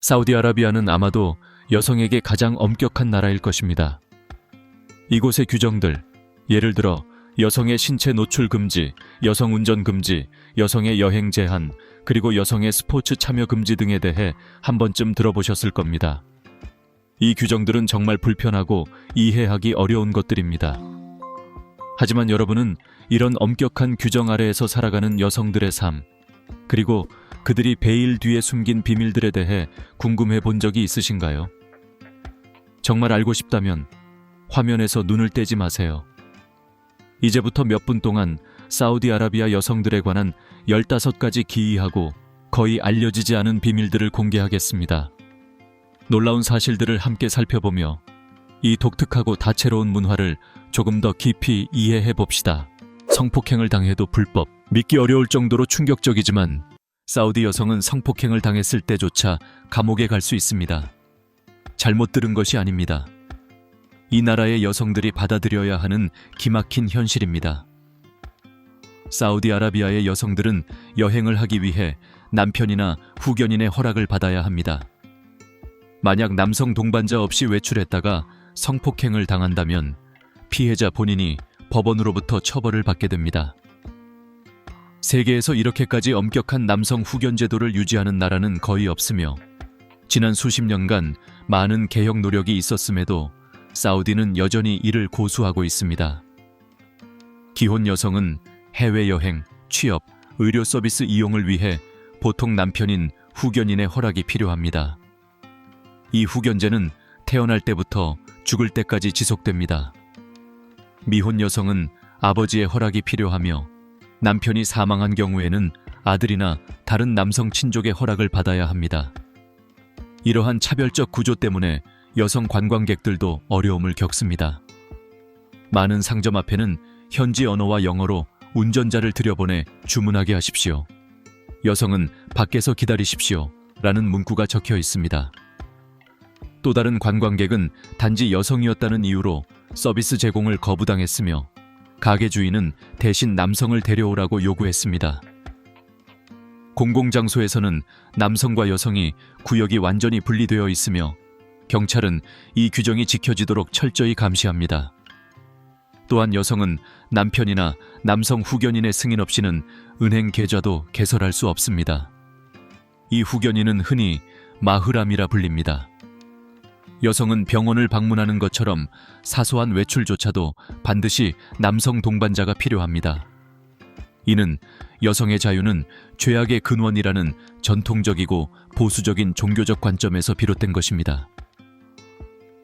사우디아라비아는 아마도 여성에게 가장 엄격한 나라일 것입니다. 이곳의 규정들, 예를 들어 여성의 신체 노출 금지, 여성 운전 금지, 여성의 여행 제한, 그리고 여성의 스포츠 참여 금지 등에 대해 한 번쯤 들어보셨을 겁니다. 이 규정들은 정말 불편하고 이해하기 어려운 것들입니다. 하지만 여러분은 이런 엄격한 규정 아래에서 살아가는 여성들의 삶, 그리고 그들이 베일 뒤에 숨긴 비밀들에 대해 궁금해 본 적이 있으신가요? 정말 알고 싶다면 화면에서 눈을 떼지 마세요. 이제부터 몇 분 동안 사우디아라비아 여성들에 관한 15가지 기이하고 거의 알려지지 않은 비밀들을 공개하겠습니다. 놀라운 사실들을 함께 살펴보며 이 독특하고 다채로운 문화를 조금 더 깊이 이해해 봅시다. 성폭행을 당해도 불법, 믿기 어려울 정도로 충격적이지만 사우디 여성은 성폭행을 당했을 때조차 감옥에 갈 수 있습니다. 잘못 들은 것이 아닙니다. 이 나라의 여성들이 받아들여야 하는 기막힌 현실입니다. 사우디아라비아의 여성들은 여행을 하기 위해 남편이나 후견인의 허락을 받아야 합니다. 만약 남성 동반자 없이 외출했다가 성폭행을 당한다면 피해자 본인이 법원으로부터 처벌을 받게 됩니다. 세계에서 이렇게까지 엄격한 남성 후견 제도를 유지하는 나라는 거의 없으며 지난 수십 년간 많은 개혁 노력이 있었음에도 사우디는 여전히 이를 고수하고 있습니다. 기혼 여성은 해외여행, 취업, 의료 서비스 이용을 위해 보통 남편인 후견인의 허락이 필요합니다. 이 후견제는 태어날 때부터 죽을 때까지 지속됩니다. 미혼 여성은 아버지의 허락이 필요하며 남편이 사망한 경우에는 아들이나 다른 남성 친족의 허락을 받아야 합니다. 이러한 차별적 구조 때문에 여성 관광객들도 어려움을 겪습니다. 많은 상점 앞에는 현지 언어와 영어로 운전자를 들여보내 주문하게 하십시오. 여성은 밖에서 기다리십시오 라는 문구가 적혀 있습니다. 또 다른 관광객은 단지 여성이었다는 이유로 서비스 제공을 거부당했으며 가게 주인은 대신 남성을 데려오라고 요구했습니다. 공공장소에서는 남성과 여성이 구역이 완전히 분리되어 있으며 경찰은 이 규정이 지켜지도록 철저히 감시합니다. 또한 여성은 남편이나 남성 후견인의 승인 없이는 은행 계좌도 개설할 수 없습니다. 이 후견인은 흔히 마흐람이라 불립니다. 여성은 병원을 방문하는 것처럼 사소한 외출조차도 반드시 남성 동반자가 필요합니다. 이는 여성의 자유는 죄악의 근원이라는 전통적이고 보수적인 종교적 관점에서 비롯된 것입니다.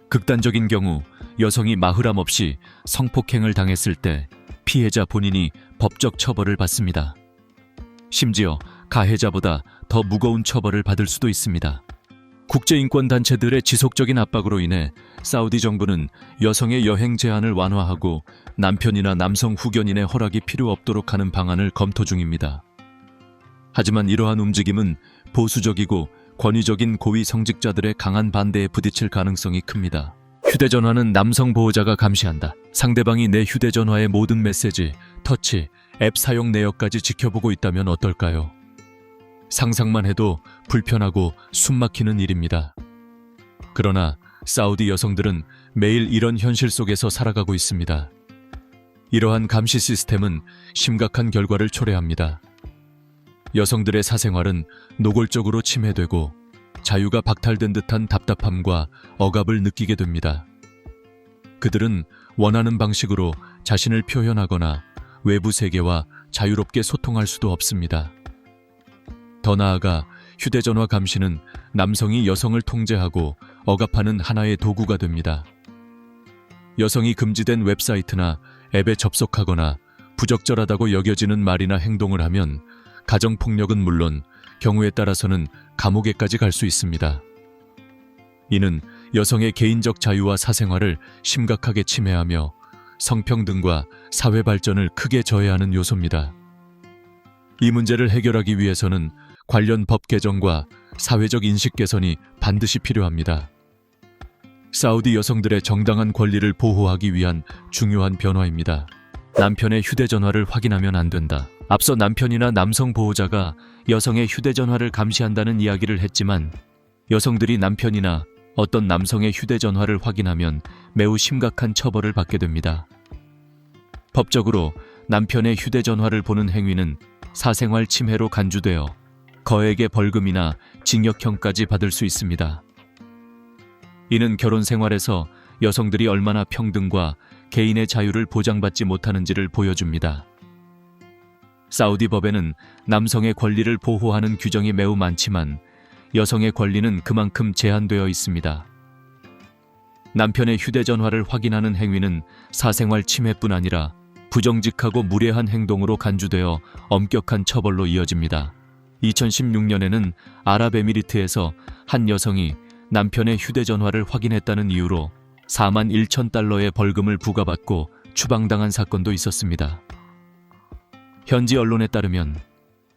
극단적인 경우 여성이 마흐람 없이 성폭행을 당했을 때 피해자 본인이 법적 처벌을 받습니다. 심지어 가해자보다 더 무거운 처벌을 받을 수도 있습니다. 국제인권단체들의 지속적인 압박으로 인해 사우디 정부는 여성의 여행 제한을 완화하고 남편이나 남성 후견인의 허락이 필요 없도록 하는 방안을 검토 중입니다. 하지만 이러한 움직임은 보수적이고 권위적인 고위 성직자들의 강한 반대에 부딪힐 가능성이 큽니다. 휴대전화는 남성 보호자가 감시한다. 상대방이 내 휴대전화의 모든 메시지, 터치, 앱 사용 내역까지 지켜보고 있다면 어떨까요? 상상만 해도 불편하고 숨막히는 일입니다. 그러나 사우디 여성들은 매일 이런 현실 속에서 살아가고 있습니다. 이러한 감시 시스템은 심각한 결과를 초래합니다. 여성들의 사생활은 노골적으로 침해되고 자유가 박탈된 듯한 답답함과 억압을 느끼게 됩니다. 그들은 원하는 방식으로 자신을 표현하거나 외부 세계와 자유롭게 소통할 수도 없습니다. 더 나아가 휴대전화 감시는 남성이 여성을 통제하고 억압하는 하나의 도구가 됩니다. 여성이 금지된 웹사이트나 앱에 접속하거나 부적절하다고 여겨지는 말이나 행동을 하면 가정폭력은 물론 경우에 따라서는 감옥에까지 갈 수 있습니다. 이는 여성의 개인적 자유와 사생활을 심각하게 침해하며 성평등과 사회 발전을 크게 저해하는 요소입니다. 이 문제를 해결하기 위해서는 관련 법 개정과 사회적 인식 개선이 반드시 필요합니다. 사우디 여성들의 정당한 권리를 보호하기 위한 중요한 변화입니다. 남편의 휴대전화를 확인하면 안 된다. 앞서 남편이나 남성 보호자가 여성의 휴대전화를 감시한다는 이야기를 했지만 여성들이 남편이나 어떤 남성의 휴대전화를 확인하면 매우 심각한 처벌을 받게 됩니다. 법적으로 남편의 휴대전화를 보는 행위는 사생활 침해로 간주되어 거액의 벌금이나 징역형까지 받을 수 있습니다. 이는 결혼 생활에서 여성들이 얼마나 평등과 개인의 자유를 보장받지 못하는지를 보여줍니다. 사우디 법에는 남성의 권리를 보호하는 규정이 매우 많지만 여성의 권리는 그만큼 제한되어 있습니다. 남편의 휴대전화를 확인하는 행위는 사생활 침해뿐 아니라 부정직하고 무례한 행동으로 간주되어 엄격한 처벌로 이어집니다. 2016년에는 아랍에미리트에서 한 여성이 남편의 휴대전화를 확인했다는 이유로 4만 1천 달러의 벌금을 부과받고 추방당한 사건도 있었습니다. 현지 언론에 따르면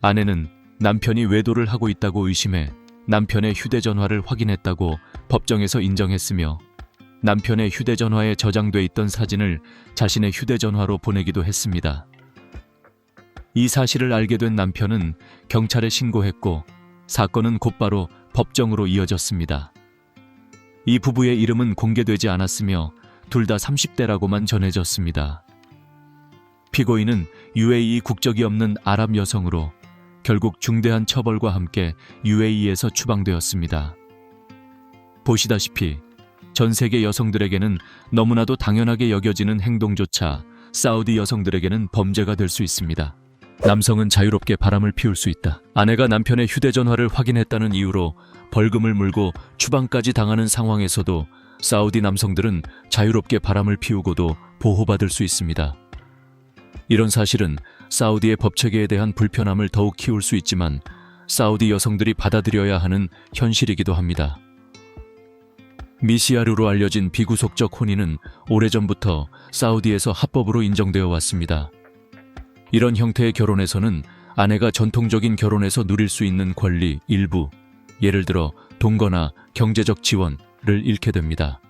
아내는 남편이 외도를 하고 있다고 의심해 남편의 휴대전화를 확인했다고 법정에서 인정했으며 남편의 휴대전화에 저장돼 있던 사진을 자신의 휴대전화로 보내기도 했습니다. 이 사실을 알게 된 남편은 경찰에 신고했고 사건은 곧바로 법정으로 이어졌습니다. 이 부부의 이름은 공개되지 않았으며 둘 다 30대라고만 전해졌습니다. 피고인은 UAE 국적이 없는 아랍 여성으로 결국 중대한 처벌과 함께 UAE에서 추방되었습니다. 보시다시피 전 세계 여성들에게는 너무나도 당연하게 여겨지는 행동조차 사우디 여성들에게는 범죄가 될 수 있습니다. 남성은 자유롭게 바람을 피울 수 있다. 아내가 남편의 휴대전화를 확인했다는 이유로 벌금을 물고 추방까지 당하는 상황에서도 사우디 남성들은 자유롭게 바람을 피우고도 보호받을 수 있습니다. 이런 사실은 사우디의 법체계에 대한 불편함을 더욱 키울 수 있지만 사우디 여성들이 받아들여야 하는 현실이기도 합니다. 미시아르로 알려진 비구속적 혼인은 오래전부터 사우디에서 합법으로 인정되어 왔습니다. 이런 형태의 결혼에서는 아내가 전통적인 결혼에서 누릴 수 있는 권리 일부, 예를 들어 동거나 경제적 지원을 잃게 됩니다.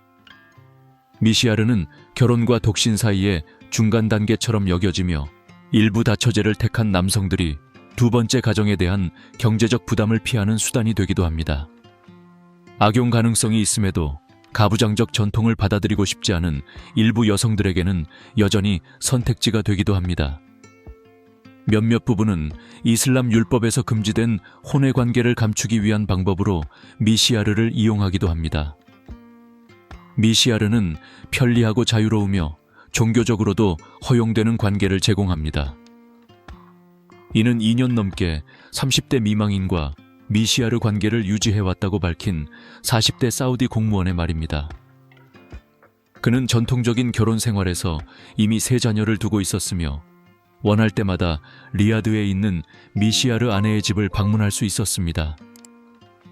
미시아르는 결혼과 독신 사이의 중간 단계처럼 여겨지며 일부 다처제를 택한 남성들이 두 번째 가정에 대한 경제적 부담을 피하는 수단이 되기도 합니다. 악용 가능성이 있음에도 가부장적 전통을 받아들이고 싶지 않은 일부 여성들에게는 여전히 선택지가 되기도 합니다. 몇몇 부부는 이슬람 율법에서 금지된 혼외 관계를 감추기 위한 방법으로 미시아르를 이용하기도 합니다. 미시아르는 편리하고 자유로우며 종교적으로도 허용되는 관계를 제공합니다. 이는 2년 넘게 30대 미망인과 미시아르 관계를 유지해왔다고 밝힌 40대 사우디 공무원의 말입니다. 그는 전통적인 결혼 생활에서 이미 3자녀를 두고 있었으며 원할 때마다 리야드에 있는 미시아르 아내의 집을 방문할 수 있었습니다.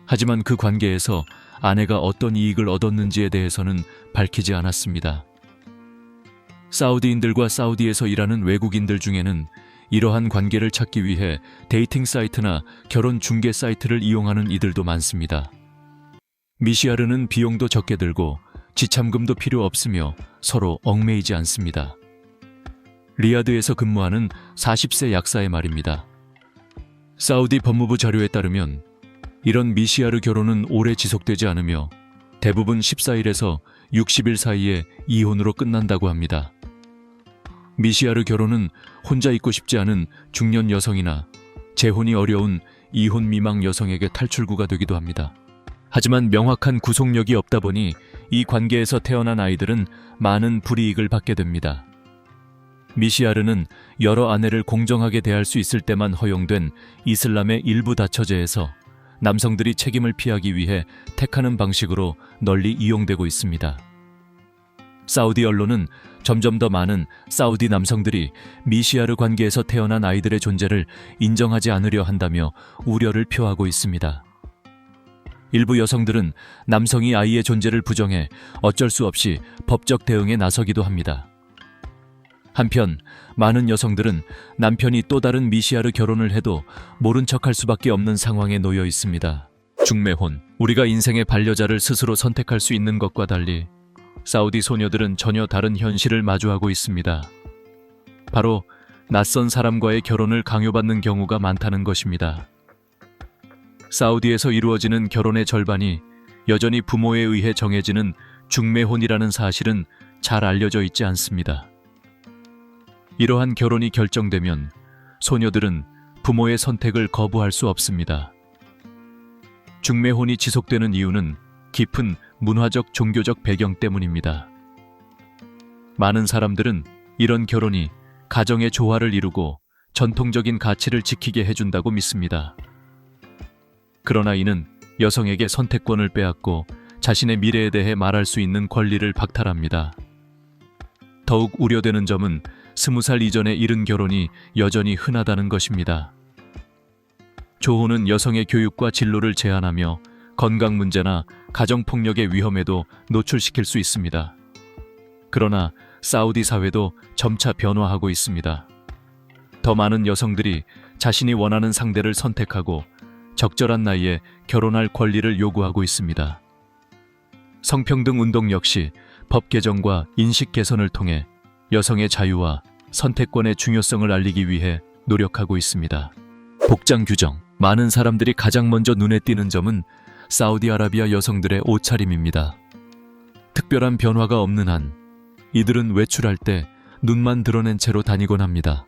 하지만 그 관계에서 아내가 어떤 이익을 얻었는지에 대해서는 밝히지 않았습니다. 사우디인들과 사우디에서 일하는 외국인들 중에는 이러한 관계를 찾기 위해 데이팅 사이트나 결혼 중개 사이트를 이용하는 이들도 많습니다. 미시아르는 비용도 적게 들고 지참금도 필요 없으며 서로 얽매이지 않습니다. 리야드에서 근무하는 40세 약사의 말입니다. 사우디 법무부 자료에 따르면 이런 미시아르 결혼은 오래 지속되지 않으며 대부분 14일에서 60일 사이에 이혼으로 끝난다고 합니다. 미시아르 결혼은 혼자 있고 싶지 않은 중년 여성이나 재혼이 어려운 이혼 미망 여성에게 탈출구가 되기도 합니다. 하지만 명확한 구속력이 없다 보니 이 관계에서 태어난 아이들은 많은 불이익을 받게 됩니다. 미시아르는 여러 아내를 공정하게 대할 수 있을 때만 허용된 이슬람의 일부 다처제에서 남성들이 책임을 피하기 위해 택하는 방식으로 널리 이용되고 있습니다. 사우디 언론은 점점 더 많은 사우디 남성들이 미시아르 관계에서 태어난 아이들의 존재를 인정하지 않으려 한다며 우려를 표하고 있습니다. 일부 여성들은 남성이 아이의 존재를 부정해 어쩔 수 없이 법적 대응에 나서기도 합니다. 한편 많은 여성들은 남편이 또 다른 미시아르 결혼을 해도 모른 척할 수밖에 없는 상황에 놓여 있습니다. 중매혼, 우리가 인생의 반려자를 스스로 선택할 수 있는 것과 달리 사우디 소녀들은 전혀 다른 현실을 마주하고 있습니다. 바로 낯선 사람과의 결혼을 강요받는 경우가 많다는 것입니다. 사우디에서 이루어지는 결혼의 절반이 여전히 부모에 의해 정해지는 중매혼이라는 사실은 잘 알려져 있지 않습니다. 이러한 결혼이 결정되면 소녀들은 부모의 선택을 거부할 수 없습니다. 중매혼이 지속되는 이유는 깊은 문화적 종교적 배경 때문입니다. 많은 사람들은 이런 결혼이 가정의 조화를 이루고 전통적인 가치를 지키게 해준다고 믿습니다. 그러나 이는 여성에게 선택권을 빼앗고 자신의 미래에 대해 말할 수 있는 권리를 박탈합니다. 더욱 우려되는 점은 20살 이전에 이른 결혼이 여전히 흔하다는 것입니다. 조혼은 여성의 교육과 진로를 제한하며 건강 문제나 가정폭력의 위험에도 노출시킬 수 있습니다. 그러나 사우디 사회도 점차 변화하고 있습니다. 더 많은 여성들이 자신이 원하는 상대를 선택하고 적절한 나이에 결혼할 권리를 요구하고 있습니다. 성평등 운동 역시 법 개정과 인식 개선을 통해 여성의 자유와 선택권의 중요성을 알리기 위해 노력하고 있습니다. 복장 규정. 많은 사람들이 가장 먼저 눈에 띄는 점은 사우디아라비아 여성들의 옷차림입니다. 특별한 변화가 없는 한 이들은 외출할 때 눈만 드러낸 채로 다니곤 합니다.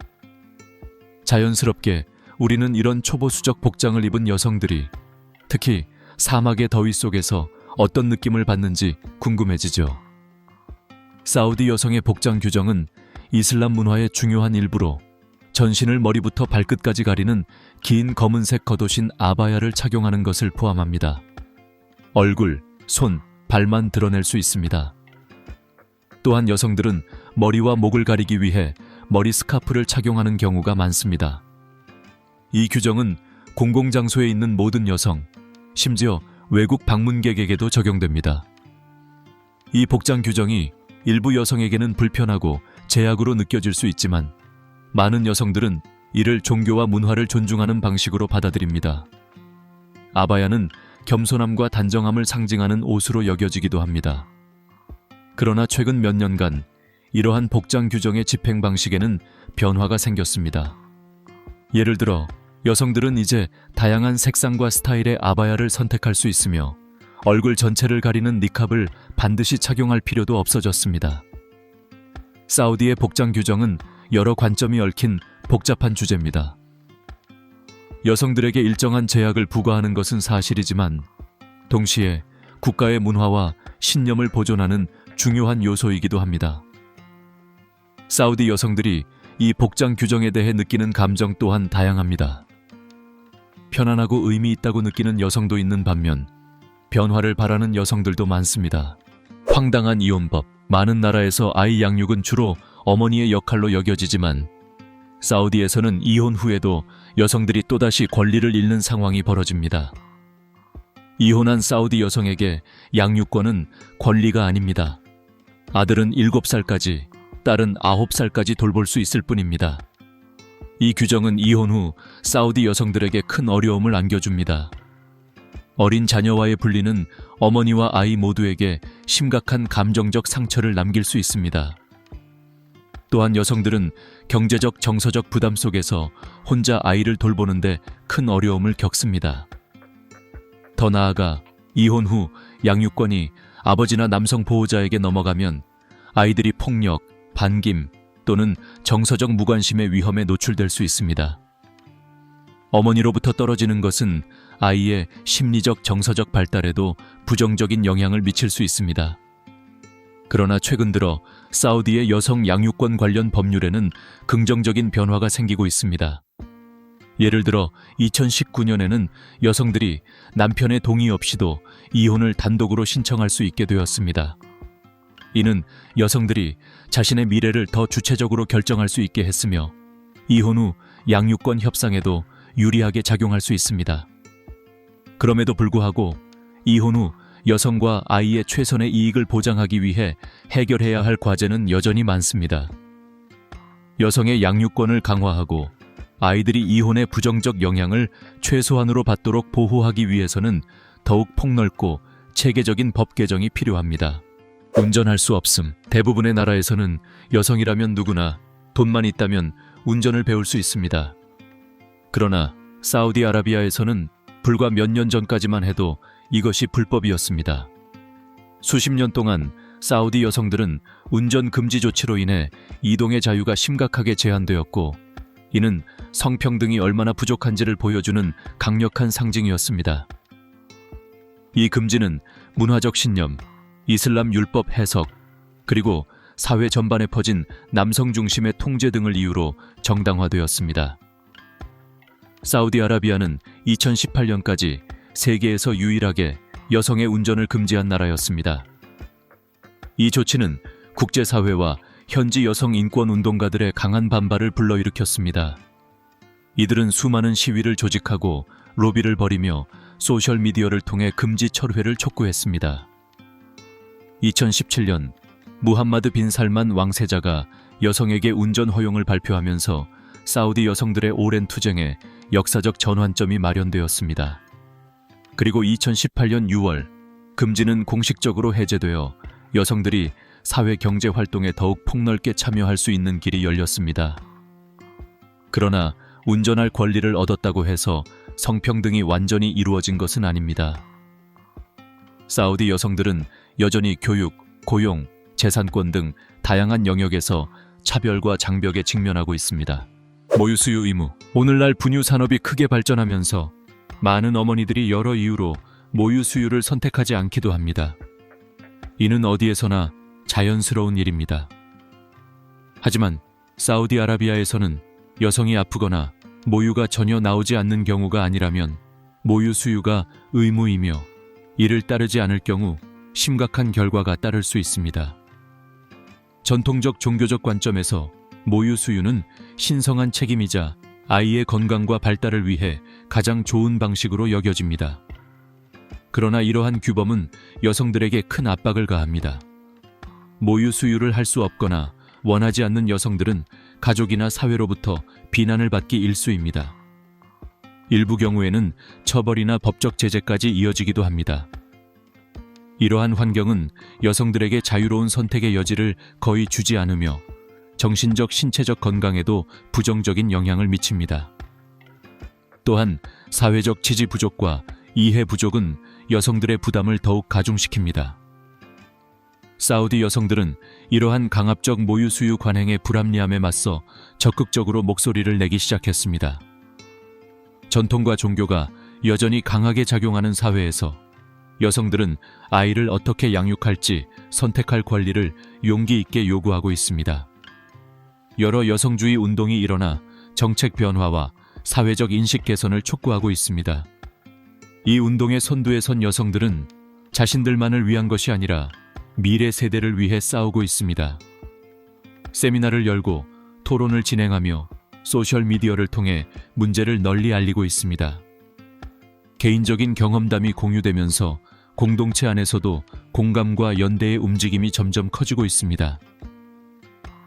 자연스럽게 우리는 이런 초보수적 복장을 입은 여성들이 특히 사막의 더위 속에서 어떤 느낌을 받는지 궁금해지죠. 사우디 여성의 복장 규정은 이슬람 문화의 중요한 일부로 전신을 머리부터 발끝까지 가리는 긴 검은색 겉옷인 아바야를 착용하는 것을 포함합니다. 얼굴, 손, 발만 드러낼 수 있습니다. 또한 여성들은 머리와 목을 가리기 위해 머리 스카프를 착용하는 경우가 많습니다. 이 규정은 공공장소에 있는 모든 여성, 심지어 외국 방문객에게도 적용됩니다. 이 복장 규정이 일부 여성에게는 불편하고 제약으로 느껴질 수 있지만 많은 여성들은 이를 종교와 문화를 존중하는 방식으로 받아들입니다. 아바야는 겸손함과 단정함을 상징하는 옷으로 여겨지기도 합니다. 그러나 최근 몇 년간 이러한 복장 규정의 집행 방식에는 변화가 생겼습니다. 예를 들어 여성들은 이제 다양한 색상과 스타일의 아바야를 선택할 수 있으며 얼굴 전체를 가리는 니캅을 반드시 착용할 필요도 없어졌습니다. 사우디의 복장 규정은 여러 관점이 얽힌 복잡한 주제입니다. 여성들에게 일정한 제약을 부과하는 것은 사실이지만 동시에 국가의 문화와 신념을 보존하는 중요한 요소이기도 합니다. 사우디 여성들이 이 복장 규정에 대해 느끼는 감정 또한 다양합니다. 편안하고 의미 있다고 느끼는 여성도 있는 반면 변화를 바라는 여성들도 많습니다. 황당한 이혼법. 많은 나라에서 아이 양육은 주로 어머니의 역할로 여겨지지만 사우디에서는 이혼 후에도 여성들이 또다시 권리를 잃는 상황이 벌어집니다. 이혼한 사우디 여성에게 양육권은 권리가 아닙니다. 아들은 7살까지, 딸은 9살까지 돌볼 수 있을 뿐입니다. 이 규정은 이혼 후 사우디 여성들에게 큰 어려움을 안겨줍니다. 어린 자녀와의 분리는 어머니와 아이 모두에게 심각한 감정적 상처를 남길 수 있습니다. 또한 여성들은 경제적, 정서적 부담 속에서 혼자 아이를 돌보는데 큰 어려움을 겪습니다. 더 나아가 이혼 후 양육권이 아버지나 남성 보호자에게 넘어가면 아이들이 폭력, 반김 또는 정서적 무관심의 위험에 노출될 수 있습니다. 어머니로부터 떨어지는 것은 아이의 심리적, 정서적 발달에도 부정적인 영향을 미칠 수 있습니다. 그러나 최근 들어 사우디의 여성 양육권 관련 법률에는 긍정적인 변화가 생기고 있습니다. 예를 들어 2019년에는 여성들이 남편의 동의 없이도 이혼을 단독으로 신청할 수 있게 되었습니다. 이는 여성들이 자신의 미래를 더 주체적으로 결정할 수 있게 했으며 이혼 후 양육권 협상에도 유리하게 작용할 수 있습니다. 그럼에도 불구하고 이혼 후 여성과 아이의 최선의 이익을 보장하기 위해 해결해야 할 과제는 여전히 많습니다. 여성의 양육권을 강화하고 아이들이 이혼의 부정적 영향을 최소한으로 받도록 보호하기 위해서는 더욱 폭넓고 체계적인 법 개정이 필요합니다. 운전할 수 없음. 대부분의 나라에서는 여성이라면 누구나 돈만 있다면 운전을 배울 수 있습니다. 그러나 사우디아라비아에서는 불과 몇 년 전까지만 해도 이것이 불법이었습니다. 수십 년 동안 사우디 여성들은 운전 금지 조치로 인해 이동의 자유가 심각하게 제한되었고, 이는 성평등이 얼마나 부족한지를 보여주는 강력한 상징이었습니다. 이 금지는 문화적 신념, 이슬람 율법 해석, 그리고 사회 전반에 퍼진 남성 중심의 통제 등을 이유로 정당화되었습니다. 사우디아라비아는 2018년까지 세계에서 유일하게 여성의 운전을 금지한 나라였습니다. 이 조치는 국제사회와 현지 여성 인권 운동가들의 강한 반발을 불러일으켰습니다. 이들은 수많은 시위를 조직하고 로비를 벌이며 소셜미디어를 통해 금지 철회를 촉구했습니다. 2017년 무함마드 빈 살만 왕세자가 여성에게 운전 허용을 발표하면서 사우디 여성들의 오랜 투쟁에 역사적 전환점이 마련되었습니다. 그리고 2018년 6월 금지는 공식적으로 해제되어 여성들이 사회 경제 활동에 더욱 폭넓게 참여할 수 있는 길이 열렸습니다. 그러나 운전할 권리를 얻었다고 해서 성평등이 완전히 이루어진 것은 아닙니다. 사우디 여성들은 여전히 교육, 고용, 재산권 등 다양한 영역에서 차별과 장벽에 직면하고 있습니다. 모유 수유 의무. 오늘날 분유 산업이 크게 발전하면서 많은 어머니들이 여러 이유로 모유 수유를 선택하지 않기도 합니다. 이는 어디에서나 자연스러운 일입니다. 하지만 사우디아라비아에서는 여성이 아프거나 모유가 전혀 나오지 않는 경우가 아니라면 모유 수유가 의무이며, 이를 따르지 않을 경우 심각한 결과가 따를 수 있습니다. 전통적 종교적 관점에서 모유 수유는 신성한 책임이자 아이의 건강과 발달을 위해 가장 좋은 방식으로 여겨집니다. 그러나 이러한 규범은 여성들에게 큰 압박을 가합니다. 모유 수유를 할 수 없거나 원하지 않는 여성들은 가족이나 사회로부터 비난을 받기 일쑤입니다. 일부 경우에는 처벌이나 법적 제재까지 이어지기도 합니다. 이러한 환경은 여성들에게 자유로운 선택의 여지를 거의 주지 않으며 정신적, 신체적 건강에도 부정적인 영향을 미칩니다. 또한 사회적 지지 부족과 이해 부족은 여성들의 부담을 더욱 가중시킵니다. 사우디 여성들은 이러한 강압적 모유 수유 관행의 불합리함에 맞서 적극적으로 목소리를 내기 시작했습니다. 전통과 종교가 여전히 강하게 작용하는 사회에서 여성들은 아이를 어떻게 양육할지 선택할 권리를 용기 있게 요구하고 있습니다. 여러 여성주의 운동이 일어나 정책 변화와 사회적 인식 개선을 촉구하고 있습니다. 이 운동의 선두에 선 여성들은 자신들만을 위한 것이 아니라 미래 세대를 위해 싸우고 있습니다. 세미나를 열고 토론을 진행하며 소셜미디어를 통해 문제를 널리 알리고 있습니다. 개인적인 경험담이 공유되면서 공동체 안에서도 공감과 연대의 움직임이 점점 커지고 있습니다.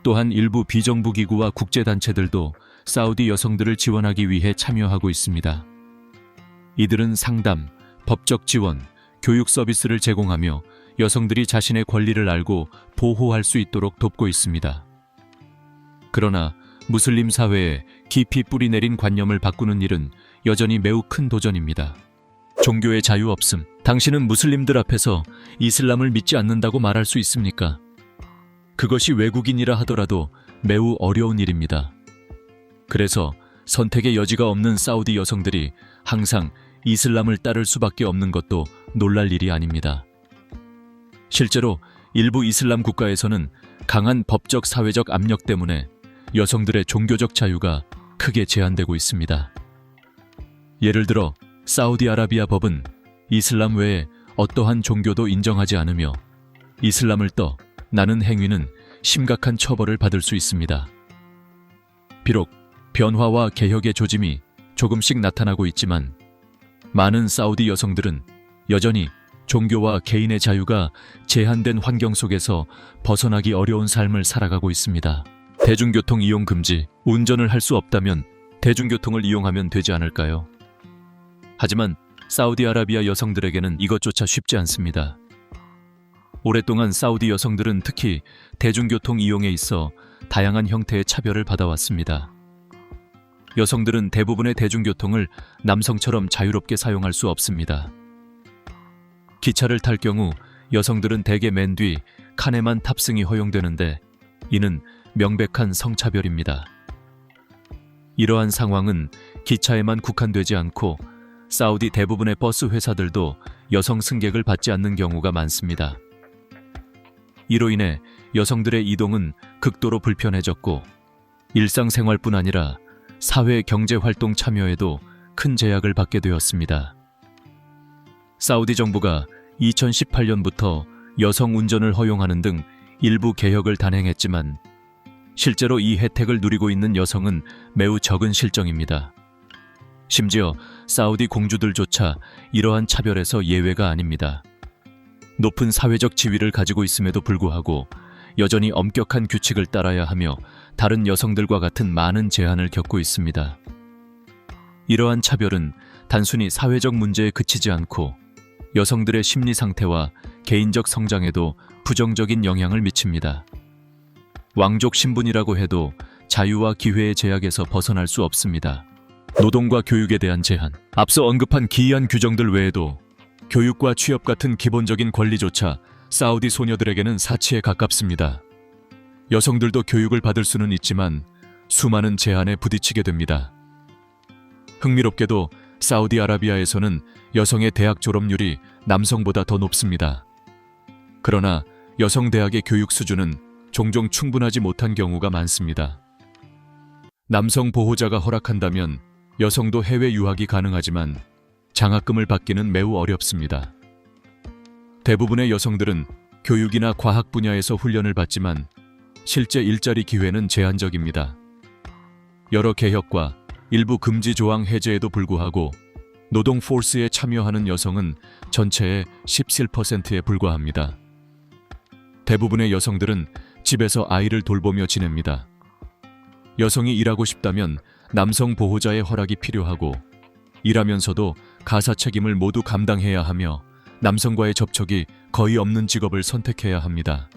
또한 일부 비정부 기구와 국제단체들도 사우디 여성들을 지원하기 위해 참여하고 있습니다. 이들은 상담, 법적 지원, 교육 서비스를 제공하며 여성들이 자신의 권리를 알고 보호할 수 있도록 돕고 있습니다. 그러나 무슬림 사회에 깊이 뿌리내린 관념을 바꾸는 일은 여전히 매우 큰 도전입니다. 종교의 자유 없음. 당신은 무슬림들 앞에서 이슬람을 믿지 않는다고 말할 수 있습니까? 그것이 외국인이라 하더라도 매우 어려운 일입니다. 그래서 선택의 여지가 없는 사우디 여성들이 항상 이슬람을 따를 수밖에 없는 것도 놀랄 일이 아닙니다. 실제로 일부 이슬람 국가에서는 강한 법적 사회적 압력 때문에 여성들의 종교적 자유가 크게 제한되고 있습니다. 예를 들어 사우디아라비아 법은 이슬람 외에 어떠한 종교도 인정하지 않으며 이슬람을 떠나는 행위는 심각한 처벌을 받을 수 있습니다. 비록 변화와 개혁의 조짐이 조금씩 나타나고 있지만 많은 사우디 여성들은 여전히 종교와 개인의 자유가 제한된 환경 속에서 벗어나기 어려운 삶을 살아가고 있습니다. 대중교통 이용 금지. 운전을 할 수 없다면 대중교통을 이용하면 되지 않을까요? 하지만 사우디아라비아 여성들에게는 이것조차 쉽지 않습니다. 오랫동안 사우디 여성들은 특히 대중교통 이용에 있어 다양한 형태의 차별을 받아왔습니다. 여성들은 대부분의 대중교통을 남성처럼 자유롭게 사용할 수 없습니다. 기차를 탈 경우 여성들은 대개 맨 뒤 칸에만 탑승이 허용되는데 이는 명백한 성차별입니다. 이러한 상황은 기차에만 국한되지 않고 사우디 대부분의 버스 회사들도 여성 승객을 받지 않는 경우가 많습니다. 이로 인해 여성들의 이동은 극도로 불편해졌고 일상생활뿐 아니라 사회 경제활동 참여에도 큰 제약을 받게 되었습니다. 사우디 정부가 2018년부터 여성 운전을 허용하는 등 일부 개혁을 단행했지만 실제로 이 혜택을 누리고 있는 여성은 매우 적은 실정입니다. 심지어 사우디 공주들조차 이러한 차별에서 예외가 아닙니다. 높은 사회적 지위를 가지고 있음에도 불구하고 여전히 엄격한 규칙을 따라야 하며 다른 여성들과 같은 많은 제한을 겪고 있습니다. 이러한 차별은 단순히 사회적 문제에 그치지 않고 여성들의 심리 상태와 개인적 성장에도 부정적인 영향을 미칩니다. 왕족 신분이라고 해도 자유와 기회의 제약에서 벗어날 수 없습니다. 노동과 교육에 대한 제한, 앞서 언급한 기이한 규정들 외에도 교육과 취업 같은 기본적인 권리조차 사우디 소녀들에게는 사치에 가깝습니다. 여성들도 교육을 받을 수는 있지만 수많은 제한에 부딪히게 됩니다. 흥미롭게도 사우디아라비아에서는 여성의 대학 졸업률이 남성보다 더 높습니다. 그러나 여성 대학의 교육 수준은 종종 충분하지 못한 경우가 많습니다. 남성 보호자가 허락한다면 여성도 해외 유학이 가능하지만 장학금을 받기는 매우 어렵습니다. 대부분의 여성들은 교육이나 과학 분야에서 훈련을 받지만 실제 일자리 기회는 제한적입니다. 여러 개혁과 일부 금지 조항 해제에도 불구하고 노동 포스에 참여하는 여성은 전체의 17%에 불과합니다. 대부분의 여성들은 집에서 아이를 돌보며 지냅니다. 여성이 일하고 싶다면 남성 보호자의 허락이 필요하고 일하면서도 가사 책임을 모두 감당해야 하며 남성과의 접촉이 거의 없는 직업을 선택해야 합니다.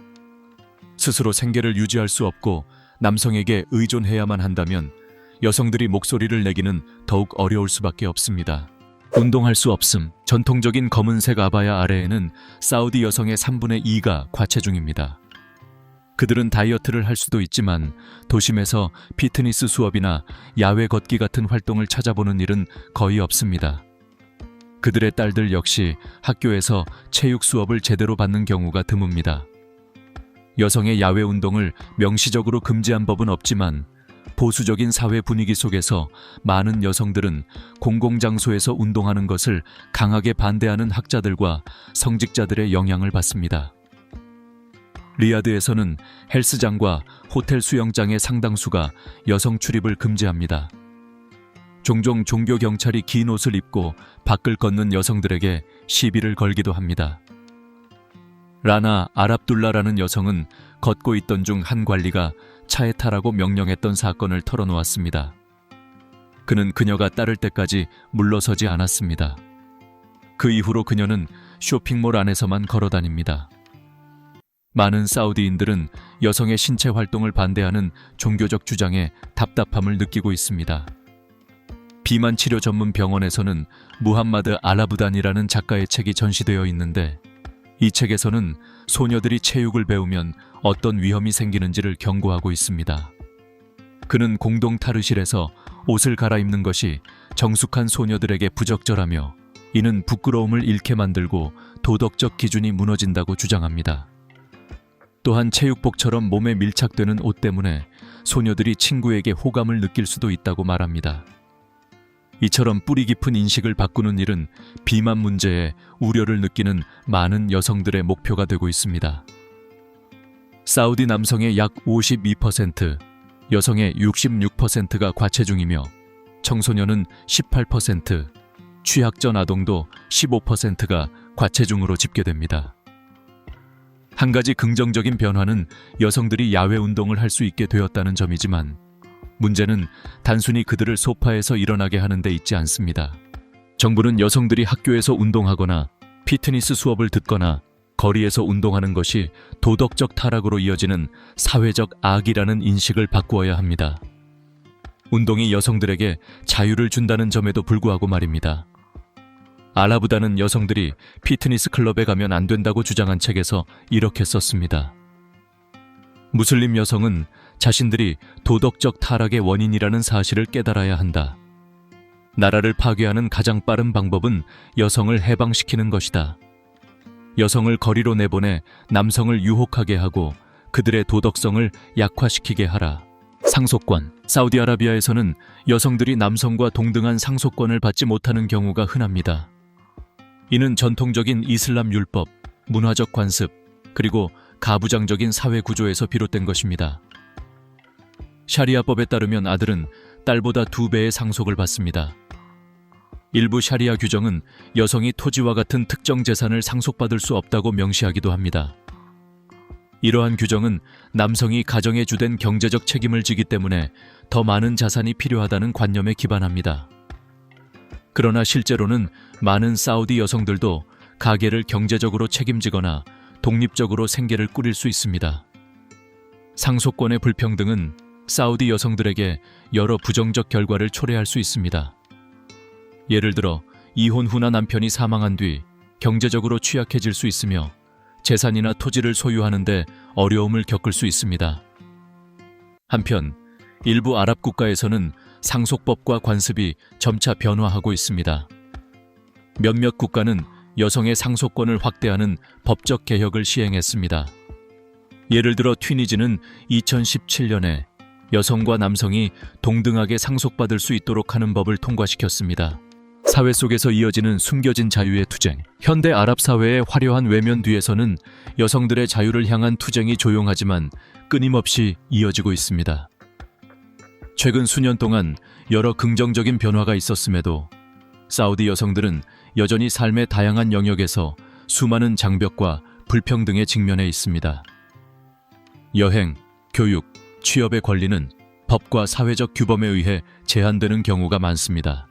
스스로 생계를 유지할 수 없고 남성에게 의존해야만 한다면 여성들이 목소리를 내기는 더욱 어려울 수밖에 없습니다. 운동할 수 없음. 전통적인 검은색 아바야 아래에는 사우디 여성의 3분의 2가 과체중입니다. 그들은 다이어트를 할 수도 있지만 도심에서 피트니스 수업이나 야외 걷기 같은 활동을 찾아보는 일은 거의 없습니다. 그들의 딸들 역시 학교에서 체육 수업을 제대로 받는 경우가 드뭅니다. 여성의 야외 운동을 명시적으로 금지한 법은 없지만 보수적인 사회 분위기 속에서 많은 여성들은 공공장소에서 운동하는 것을 강하게 반대하는 학자들과 성직자들의 영향을 받습니다. 리야드에서는 헬스장과 호텔 수영장의 상당수가 여성 출입을 금지합니다. 종종 종교 경찰이 긴 옷을 입고 밖을 걷는 여성들에게 시비를 걸기도 합니다. 라나 아랍둘라라는 여성은 걷고 있던 중 한 관리가 차에 타라고 명령했던 사건을 털어놓았습니다. 그는 그녀가 따를 때까지 물러서지 않았습니다. 그 이후로 그녀는 쇼핑몰 안에서만 걸어다닙니다. 많은 사우디인들은 여성의 신체 활동을 반대하는 종교적 주장에 답답함을 느끼고 있습니다. 비만 치료 전문 병원에서는 무함마드 알라부단이라는 작가의 책이 전시되어 있는데 이 책에서는 소녀들이 체육을 배우면 어떤 위험이 생기는지를 경고하고 있습니다. 그는 공동 탈의실에서 옷을 갈아입는 것이 정숙한 소녀들에게 부적절하며 이는 부끄러움을 잃게 만들고 도덕적 기준이 무너진다고 주장합니다. 또한 체육복처럼 몸에 밀착되는 옷 때문에 소녀들이 친구에게 호감을 느낄 수도 있다고 말합니다. 이처럼 뿌리 깊은 인식을 바꾸는 일은 비만 문제에 우려를 느끼는 많은 여성들의 목표가 되고 있습니다. 사우디 남성의 약 52%, 여성의 66%가 과체중이며 청소년은 18%, 취학 전 아동도 15%가 과체중으로 집계됩니다. 한 가지 긍정적인 변화는 여성들이 야외 운동을 할 수 있게 되었다는 점이지만 문제는 단순히 그들을 소파에서 일어나게 하는 데 있지 않습니다. 정부는 여성들이 학교에서 운동하거나 피트니스 수업을 듣거나 거리에서 운동하는 것이 도덕적 타락으로 이어지는 사회적 악이라는 인식을 바꾸어야 합니다. 운동이 여성들에게 자유를 준다는 점에도 불구하고 말입니다. 알라부다는 여성들이 피트니스 클럽에 가면 안 된다고 주장한 책에서 이렇게 썼습니다. 무슬림 여성은 자신들이 도덕적 타락의 원인이라는 사실을 깨달아야 한다. 나라를 파괴하는 가장 빠른 방법은 여성을 해방시키는 것이다. 여성을 거리로 내보내 남성을 유혹하게 하고 그들의 도덕성을 약화시키게 하라. 상속권. 사우디아라비아에서는 여성들이 남성과 동등한 상속권을 받지 못하는 경우가 흔합니다. 이는 전통적인 이슬람 율법, 문화적 관습, 그리고 가부장적인 사회 구조에서 비롯된 것입니다. 샤리아법에 따르면 아들은 딸보다 2배의 상속을 받습니다. 일부 샤리아 규정은 여성이 토지와 같은 특정 재산을 상속받을 수 없다고 명시하기도 합니다. 이러한 규정은 남성이 가정에 주된 경제적 책임을 지기 때문에 더 많은 자산이 필요하다는 관념에 기반합니다. 그러나 실제로는 많은 사우디 여성들도 가계를 경제적으로 책임지거나 독립적으로 생계를 꾸릴 수 있습니다. 상속권의 불평등은 사우디 여성들에게 여러 부정적 결과를 초래할 수 있습니다. 예를 들어 이혼 후나 남편이 사망한 뒤 경제적으로 취약해질 수 있으며 재산이나 토지를 소유하는데 어려움을 겪을 수 있습니다. 한편 일부 아랍 국가에서는 상속법과 관습이 점차 변화하고 있습니다. 몇몇 국가는 여성의 상속권을 확대하는 법적 개혁을 시행했습니다. 예를 들어 튀니지는 2017년에 여성과 남성이 동등하게 상속받을 수 있도록 하는 법을 통과시켰습니다. 사회 속에서 이어지는 숨겨진 자유의 투쟁. 현대 아랍 사회의 화려한 외면 뒤에서는 여성들의 자유를 향한 투쟁이 조용하지만 끊임없이 이어지고 있습니다. 최근 수년 동안 여러 긍정적인 변화가 있었음에도 사우디 여성들은 여전히 삶의 다양한 영역에서 수많은 장벽과 불평등에 직면해 있습니다. 여행, 교육, 취업의 권리는 법과 사회적 규범에 의해 제한되는 경우가 많습니다.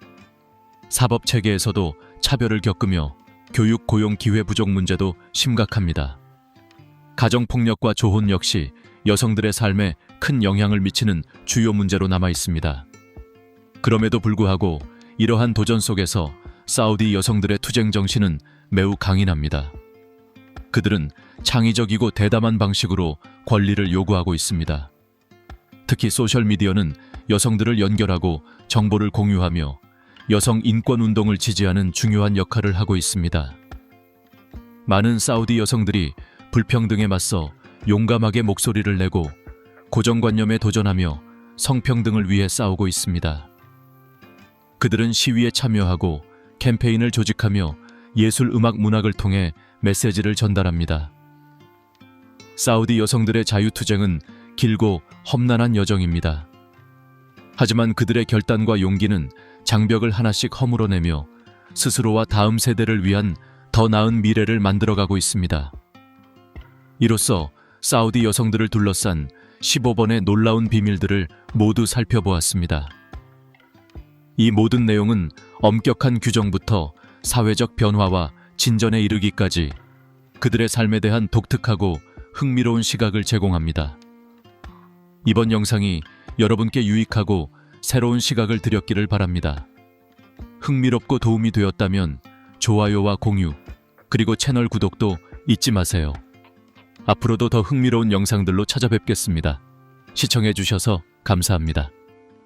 사법 체계에서도 차별을 겪으며 교육 고용 기회 부족 문제도 심각합니다. 가정폭력과 조혼 역시 여성들의 삶에 큰 영향을 미치는 주요 문제로 남아 있습니다. 그럼에도 불구하고 이러한 도전 속에서 사우디 여성들의 투쟁 정신은 매우 강인합니다. 그들은 창의적이고 대담한 방식으로 권리를 요구하고 있습니다. 특히 소셜미디어는 여성들을 연결하고 정보를 공유하며 여성 인권 운동을 지지하는 중요한 역할을 하고 있습니다. 많은 사우디 여성들이 불평등에 맞서 용감하게 목소리를 내고 고정관념에 도전하며 성평등을 위해 싸우고 있습니다. 그들은 시위에 참여하고 캠페인을 조직하며 예술, 음악, 문학을 통해 메시지를 전달합니다. 사우디 여성들의 자유투쟁은 길고 험난한 여정입니다. 하지만 그들의 결단과 용기는 장벽을 하나씩 허물어내며 스스로와 다음 세대를 위한 더 나은 미래를 만들어가고 있습니다. 이로써 사우디 여성들을 둘러싼 15번의 놀라운 비밀들을 모두 살펴보았습니다. 이 모든 내용은 엄격한 규정부터 사회적 변화와 진전에 이르기까지 그들의 삶에 대한 독특하고 흥미로운 시각을 제공합니다. 이번 영상이 여러분께 유익하고 새로운 시각을 드렸기를 바랍니다. 흥미롭고 도움이 되었다면 좋아요와 공유, 그리고 채널 구독도 잊지 마세요. 앞으로도 더 흥미로운 영상들로 찾아뵙겠습니다. 시청해주셔서 감사합니다.